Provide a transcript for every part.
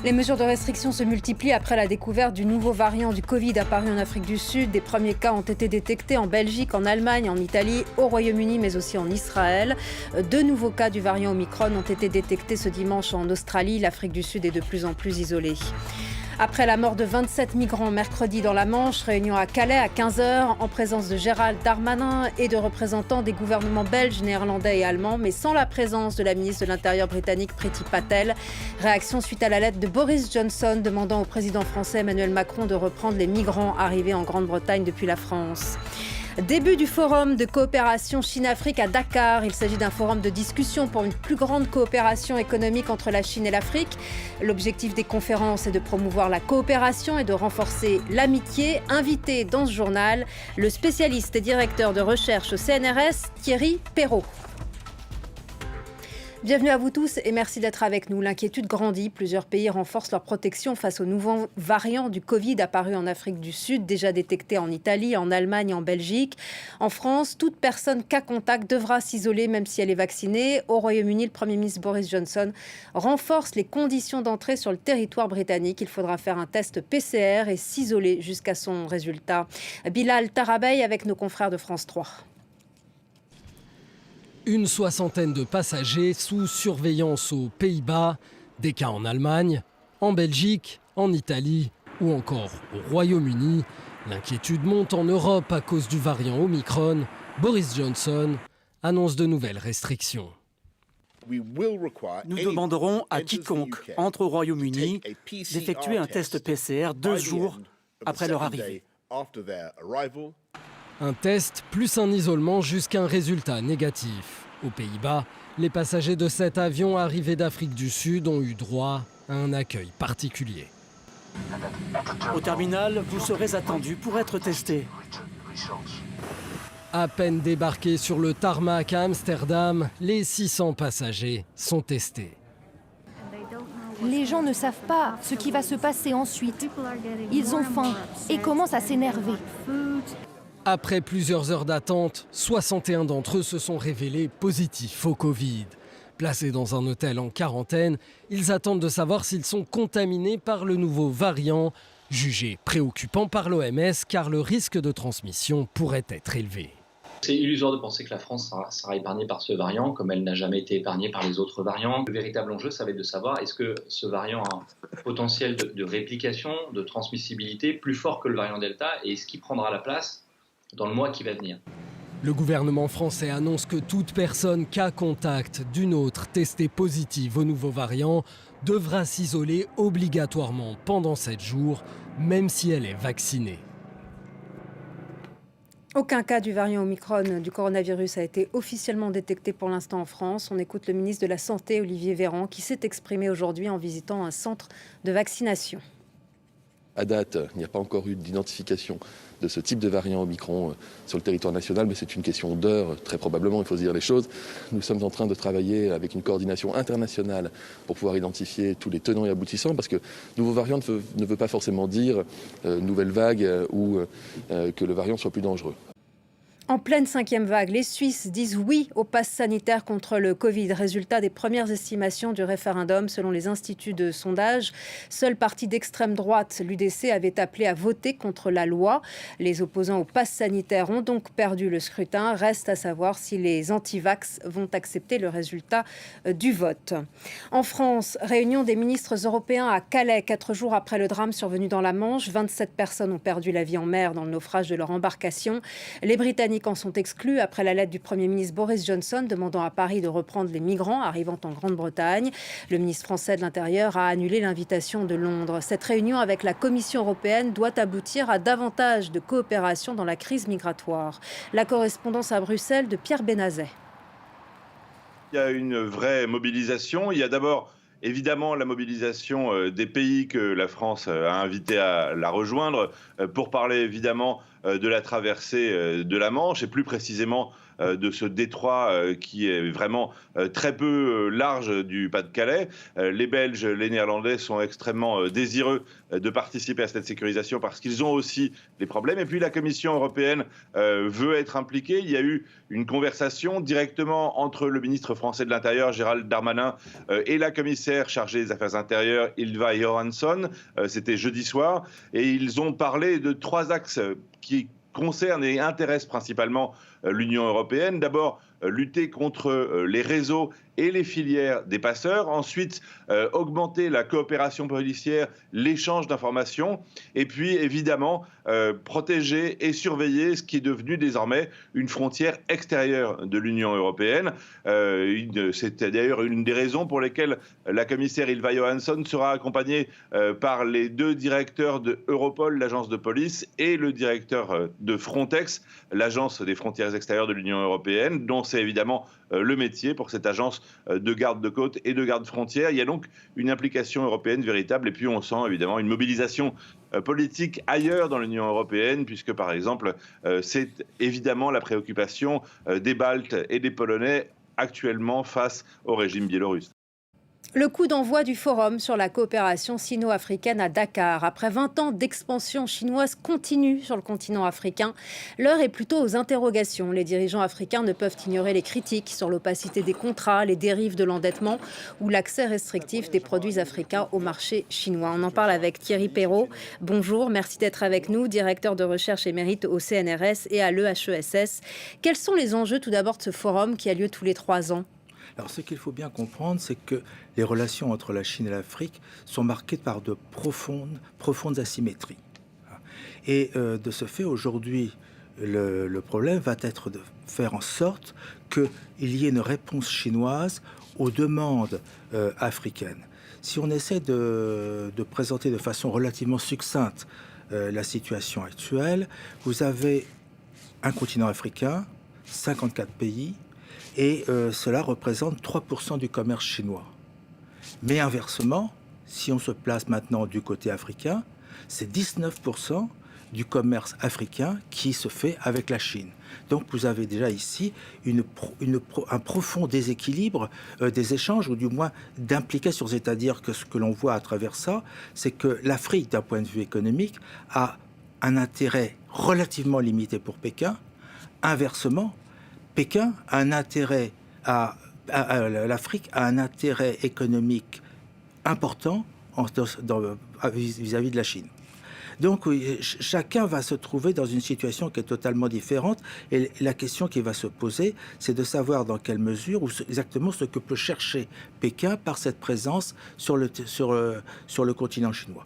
Les mesures de restriction se multiplient après la découverte du nouveau variant du Covid apparu en Afrique du Sud. Des premiers cas ont été détectés en Belgique, en Allemagne, en Italie, au Royaume-Uni, mais aussi en Israël. Deux nouveaux cas du variant Omicron ont été détectés ce dimanche en Australie. L'Afrique du Sud est de plus en plus isolée. Après la mort de 27 migrants mercredi dans la Manche, réunion à Calais à 15h en présence de Gérald Darmanin et de représentants des gouvernements belges, néerlandais et allemands, mais sans la présence de la ministre de l'Intérieur britannique Priti Patel. Réaction suite à la lettre de Boris Johnson demandant au président français Emmanuel Macron de reprendre les migrants arrivés en Grande-Bretagne depuis la France. Début du forum de coopération Chine-Afrique à Dakar. Il s'agit d'un forum de discussion pour une plus grande coopération économique entre la Chine et l'Afrique. L'objectif des conférences est de promouvoir la coopération et de renforcer l'amitié. Invité dans ce journal, le spécialiste et directeur de recherche au CNRS, Thierry Perrault. Bienvenue à vous tous et merci d'être avec nous. L'inquiétude grandit. Plusieurs pays renforcent leur protection face aux nouveaux variants du Covid apparus en Afrique du Sud, déjà détectés en Italie, en Allemagne et en Belgique. En France, toute personne cas contact devra s'isoler même si elle est vaccinée. Au Royaume-Uni, le Premier ministre Boris Johnson renforce les conditions d'entrée sur le territoire britannique. Il faudra faire un test PCR et s'isoler jusqu'à son résultat. Bilal Tarabey avec nos confrères de France 3. Une soixantaine de passagers sous surveillance aux Pays-Bas, des cas en Allemagne, en Belgique, en Italie ou encore au Royaume-Uni. L'inquiétude monte en Europe à cause du variant Omicron. Boris Johnson annonce de nouvelles restrictions. Nous demanderons à quiconque entre au Royaume-Uni d'effectuer un test PCR 2 jours après leur arrivée. Un test plus un isolement jusqu'à un résultat négatif. Aux Pays-Bas, les passagers de cet avion arrivés d'Afrique du Sud ont eu droit à un accueil particulier. Au terminal, vous serez attendus pour être testés. À peine débarqués sur le tarmac à Amsterdam, les 600 passagers sont testés. Les gens ne savent pas ce qui va se passer ensuite. Ils ont faim et commencent à s'énerver. Après plusieurs heures d'attente, 61 d'entre eux se sont révélés positifs au Covid. Placés dans un hôtel en quarantaine, ils attendent de savoir s'ils sont contaminés par le nouveau variant, jugé préoccupant par l'OMS car le risque de transmission pourrait être élevé. C'est illusoire de penser que la France sera épargnée par ce variant, comme elle n'a jamais été épargnée par les autres variants. Le véritable enjeu, ça va être de savoir est-ce que ce variant a un potentiel de réplication, de transmissibilité plus fort que le variant Delta, et est-ce qu'il prendra la place dans le mois qui va venir. Le gouvernement français annonce que toute personne cas contact d'une autre testée positive au nouveau variant devra s'isoler obligatoirement pendant 7 jours, même si elle est vaccinée. Aucun cas du variant Omicron du coronavirus a été officiellement détecté pour l'instant en France. On écoute le ministre de la Santé, Olivier Véran, qui s'est exprimé aujourd'hui en visitant un centre de vaccination. À date, il n'y a pas encore eu d'identification de ce type de variant Omicron sur le territoire national, mais c'est une question d'heures, très probablement, il faut se dire les choses. Nous sommes en train de travailler avec une coordination internationale pour pouvoir identifier tous les tenants et aboutissants, parce que nouveau variant ne veut pas forcément dire nouvelle vague ou que le variant soit plus dangereux. En pleine 5e vague, les Suisses disent oui au pass sanitaire contre le Covid. Résultat des premières estimations du référendum selon les instituts de sondage. Seul parti d'extrême droite, l'UDC, avait appelé à voter contre la loi. Les opposants au pass sanitaire ont donc perdu le scrutin. Reste à savoir si les anti-vax vont accepter le résultat du vote. En France, réunion des ministres européens à Calais, 4 jours après le drame survenu dans la Manche. 27 personnes ont perdu la vie en mer dans le naufrage de leur embarcation. Les Britanniques en sont exclus après la lettre du Premier ministre Boris Johnson demandant à Paris de reprendre les migrants arrivant en Grande-Bretagne. Le ministre français de l'Intérieur a annulé l'invitation de Londres. Cette réunion avec la Commission européenne doit aboutir à davantage de coopération dans la crise migratoire. La correspondance à Bruxelles de Pierre Benazet. Il y a une vraie mobilisation. Il y a d'abord évidemment la mobilisation des pays que la France a invité à la rejoindre pour parler évidemment de la traversée de la Manche et plus précisément de ce détroit qui est vraiment très peu large du Pas-de-Calais. Les Belges, les Néerlandais sont extrêmement désireux de participer à cette sécurisation parce qu'ils ont aussi des problèmes. Et puis la Commission européenne veut être impliquée. Il y a eu une conversation directement entre le ministre français de l'Intérieur, Gérald Darmanin, et la commissaire chargée des Affaires intérieures, Ylva Johansson. C'était jeudi soir. Et ils ont parlé de 3 axes qui concernent et intéressent principalement l'Union européenne. D'abord, lutter contre les réseaux et les filières des passeurs. Ensuite, augmenter la coopération policière, l'échange d'informations. Et puis, évidemment, protéger et surveiller ce qui est devenu désormais une frontière extérieure de l'Union européenne. C'est d'ailleurs une des raisons pour lesquelles la commissaire Ylva Johansson sera accompagnée par les 2 directeurs de Europol, l'agence de police, et le directeur de Frontex, l'agence des frontières extérieures de l'Union européenne, dont c'est évidemment le métier pour cette agence de garde-côte et de garde-frontière. Il y a donc une implication européenne véritable et puis on sent évidemment une mobilisation politique ailleurs dans l'Union européenne puisque par exemple c'est évidemment la préoccupation des Baltes et des Polonais actuellement face au régime biélorusse. Le coup d'envoi du forum sur la coopération sino-africaine à Dakar. Après 20 ans d'expansion chinoise continue sur le continent africain, l'heure est plutôt aux interrogations. Les dirigeants africains ne peuvent ignorer les critiques sur l'opacité des contrats, les dérives de l'endettement ou l'accès restrictif des produits africains au marché chinois. On en parle avec Thierry Perrault. Bonjour, merci d'être avec nous, directeur de recherche émérite au CNRS et à l'EHESS. Quels sont les enjeux tout d'abord de ce forum qui a lieu tous les 3 ans ? Alors, ce qu'il faut bien comprendre, c'est que les relations entre la Chine et l'Afrique sont marquées par de profondes asymétries. Et de ce fait, aujourd'hui, le problème va être de faire en sorte qu'il y ait une réponse chinoise aux demandes africaines. Si on essaie de présenter de façon relativement succincte la situation actuelle, vous avez un continent africain, 54 pays, et cela représente 3% du commerce chinois. Mais inversement, si on se place maintenant du côté africain, c'est 19% du commerce africain qui se fait avec la Chine. Donc vous avez déjà ici un profond déséquilibre des échanges, ou du moins d'implication. C'est-à-dire que ce que l'on voit à travers ça, c'est que l'Afrique, d'un point de vue économique, a un intérêt relativement limité pour Pékin. Inversement, Pékin a un intérêt l'Afrique a un intérêt économique important vis-à-vis de la Chine. Donc chacun va se trouver dans une situation qui est totalement différente et la question qui va se poser, c'est de savoir dans quelle mesure ou exactement ce que peut chercher Pékin par cette présence sur le continent chinois.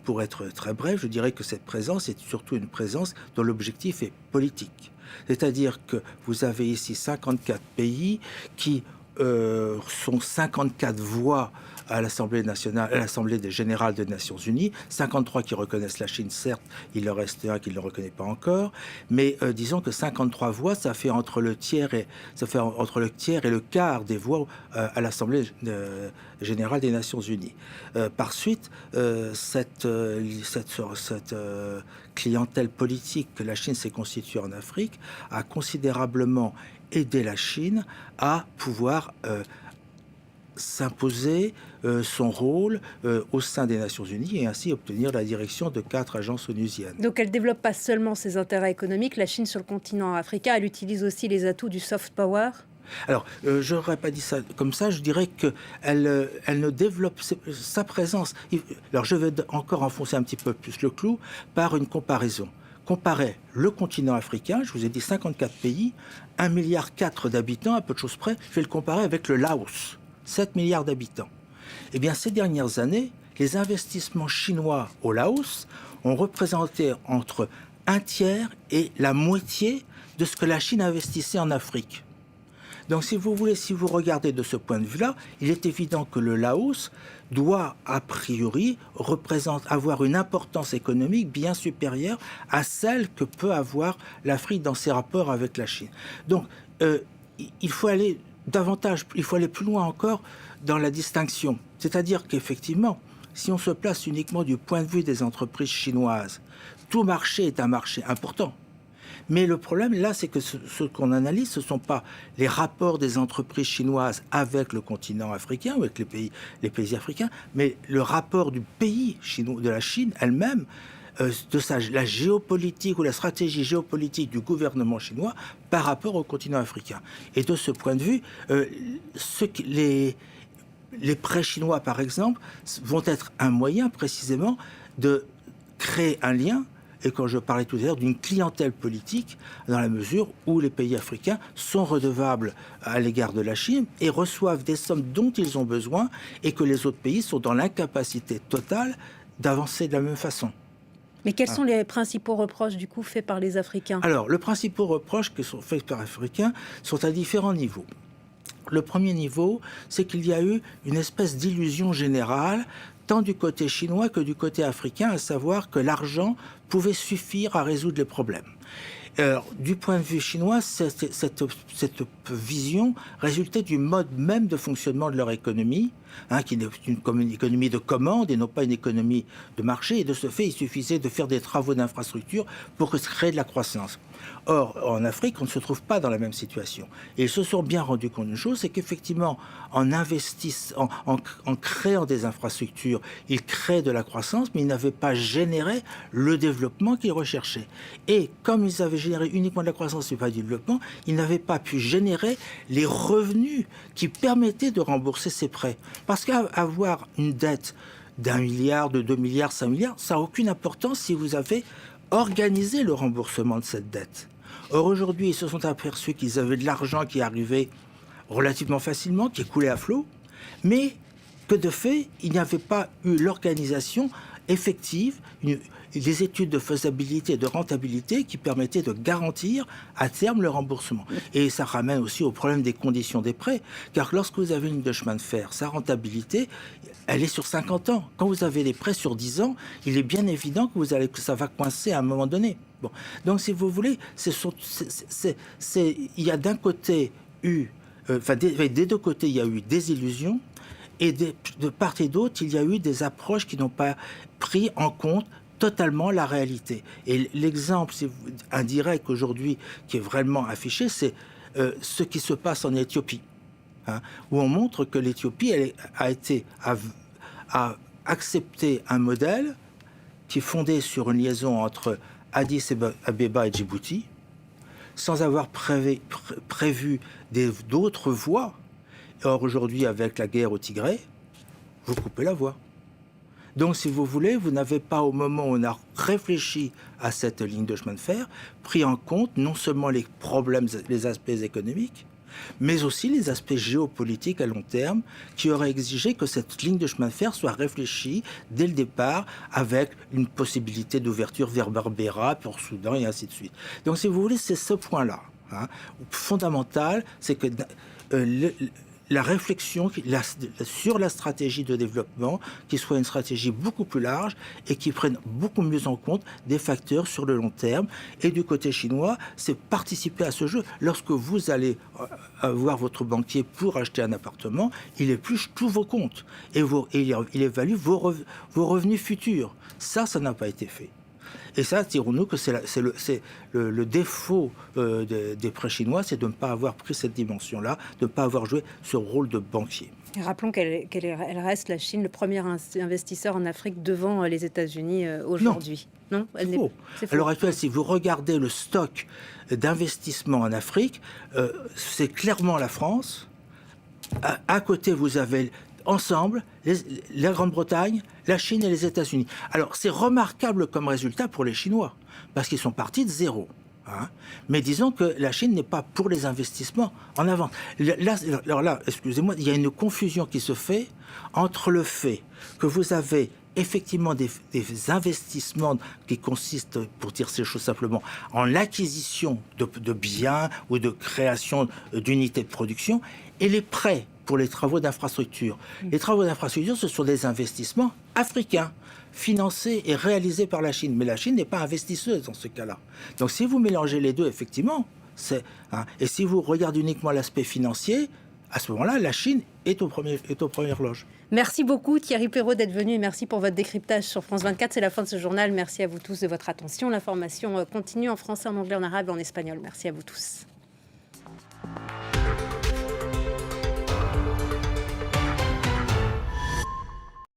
Pour être très bref, je dirais que cette présence est surtout une présence dont l'objectif est politique. C'est-à-dire que vous avez ici 54 pays qui sont 54 voix à l'Assemblée nationale, à l'Assemblée générale des Nations Unies, 53 qui reconnaissent la Chine, certes, il en reste un qui ne le reconnaît pas encore, mais disons que 53 voix, ça fait entre le tiers et le quart des voix à l'Assemblée générale des Nations Unies. Par suite, cette clientèle politique que la Chine s'est constituée en Afrique a considérablement aidé la Chine à pouvoir s'imposer son rôle au sein des Nations Unies et ainsi obtenir la direction de 4 agences onusiennes. Donc elle ne développe pas seulement ses intérêts économiques, la Chine sur le continent africain, elle utilise aussi les atouts du soft power ? Alors, je n'aurais pas dit ça comme ça, je dirais qu'elle ne développe sa présence. Alors, je vais encore enfoncer un petit peu plus le clou par une comparaison. Comparer le continent africain, je vous ai dit 54 pays, 1,4 milliard d'habitants, à peu de choses près, je vais le comparer avec le Laos, 7 milliards d'habitants. Eh bien, ces dernières années, les investissements chinois au Laos ont représenté entre un tiers et la moitié de ce que la Chine investissait en Afrique. Donc, si vous regardez de ce point de vue-là, il est évident que le Laos doit, a priori, avoir une importance économique bien supérieure à celle que peut avoir l'Afrique dans ses rapports avec la Chine. Donc, il faut aller plus loin encore dans la distinction. C'est-à-dire qu'effectivement, si on se place uniquement du point de vue des entreprises chinoises, tout marché est un marché important. Mais le problème, là, c'est que ce qu'on analyse, ce ne sont pas les rapports des entreprises chinoises avec le continent africain, ou avec les pays africains, mais le rapport du pays chinois, de la Chine elle-même, la géopolitique ou la stratégie géopolitique du gouvernement chinois par rapport au continent africain. Et de ce point de vue, les prêts chinois, par exemple, vont être un moyen précisément de créer un lien, et quand je parlais tout à l'heure d'une clientèle politique, dans la mesure où les pays africains sont redevables à l'égard de la Chine et reçoivent des sommes dont ils ont besoin, et que les autres pays sont dans l'incapacité totale d'avancer de la même façon. Mais quels sont les principaux reproches, du coup, faits par les Africains ? Alors, les principaux reproches qui sont faits par les Africains sont à différents niveaux. Le premier niveau, c'est qu'il y a eu une espèce d'illusion générale, tant du côté chinois que du côté africain, à savoir que l'argent pouvait suffire à résoudre les problèmes. Alors, du point de vue chinois, cette vision résultait du mode même de fonctionnement de leur économie, qui est une économie de commande et non pas une économie de marché. Et de ce fait, il suffisait de faire des travaux d'infrastructure pour créer de la croissance. Or, en Afrique, on ne se trouve pas dans la même situation. Et ils se sont bien rendus compte d'une chose, c'est qu'effectivement, en investissant, en créant des infrastructures, ils créent de la croissance, mais ils n'avaient pas généré le développement qu'ils recherchaient. Et comme ils avaient généré uniquement de la croissance et pas du développement, ils n'avaient pas pu générer les revenus qui permettaient de rembourser ces prêts. Parce qu'avoir une dette d'1 milliard, de 2 milliards, 5 milliards, ça n'a aucune importance si vous avez organisé le remboursement de cette dette. Or, aujourd'hui, ils se sont aperçus qu'ils avaient de l'argent qui arrivait relativement facilement, qui coulait à flot, mais que de fait, il n'y avait pas eu l'organisation effective, des études de faisabilité et de rentabilité qui permettaient de garantir à terme le remboursement. Et ça ramène aussi au problème des conditions des prêts, car lorsque vous avez une ligne de chemin de fer, sa rentabilité, elle est sur 50 ans. Quand vous avez des prêts sur 10 ans, il est bien évident que ça va coincer à un moment donné. Bon. Donc, si vous voulez, il y a d'un côté des deux côtés, il y a eu des illusions, et de part et d'autre, il y a eu des approches qui n'ont pas pris en compte totalement la réalité. Et l'exemple indirect aujourd'hui qui est vraiment affiché, c'est ce qui se passe en Éthiopie, où on montre que l'Éthiopie a accepté un modèle qui est fondé sur une liaison entre Addis Abeba et Djibouti, sans avoir prévu d'autres voies. Or, aujourd'hui, avec la guerre au Tigré, vous coupez la voie. Donc, si vous voulez, vous n'avez pas, au moment où on a réfléchi à cette ligne de chemin de fer, pris en compte non seulement les problèmes, les aspects économiques, mais aussi les aspects géopolitiques à long terme, qui auraient exigé que cette ligne de chemin de fer soit réfléchie dès le départ, avec une possibilité d'ouverture vers Berbera, pour Soudan, et ainsi de suite. Donc, si vous voulez, c'est ce point-là, fondamental, c'est que la réflexion sur la stratégie de développement, qui soit une stratégie beaucoup plus large et qui prenne beaucoup mieux en compte des facteurs sur le long terme. Et du côté chinois, c'est participer à ce jeu. Lorsque vous allez voir votre banquier pour acheter un appartement, il épluche tous vos comptes et il évalue vos revenus futurs. Ça n'a pas été fait. Et ça, dirons-nous que c'est le défaut des prêts chinois, c'est de ne pas avoir pris cette dimension-là, de ne pas avoir joué ce rôle de banquier. Et rappelons qu'elle reste, la Chine, le premier investisseur en Afrique devant les États-Unis aujourd'hui. Non, c'est faux. À l'heure actuelle, si vous regardez le stock d'investissement en Afrique, c'est clairement la France. À côté, vous avez ensemble la Grande-Bretagne, la Chine et les États-Unis. Alors, c'est remarquable comme résultat pour les Chinois, parce qu'ils sont partis de zéro. Mais disons que la Chine n'est pas pour les investissements en avant. Alors là, excusez-moi, il y a une confusion qui se fait entre le fait que vous avez effectivement des investissements qui consistent, pour dire ces choses simplement, en l'acquisition de biens ou de création d'unités de production, et les prêts pour les travaux d'infrastructure. Les travaux d'infrastructure, ce sont des investissements africains, financés et réalisés par la Chine. Mais la Chine n'est pas investisseuse dans ce cas-là. Donc si vous mélangez les deux, effectivement, et si vous regardez uniquement l'aspect financier, à ce moment-là, la Chine est aux premières loges. Merci beaucoup Thierry Perrault d'être venu et merci pour votre décryptage sur France 24. C'est la fin de ce journal. Merci à vous tous de votre attention. L'information continue en français, en anglais, en arabe et en espagnol. Merci à vous tous.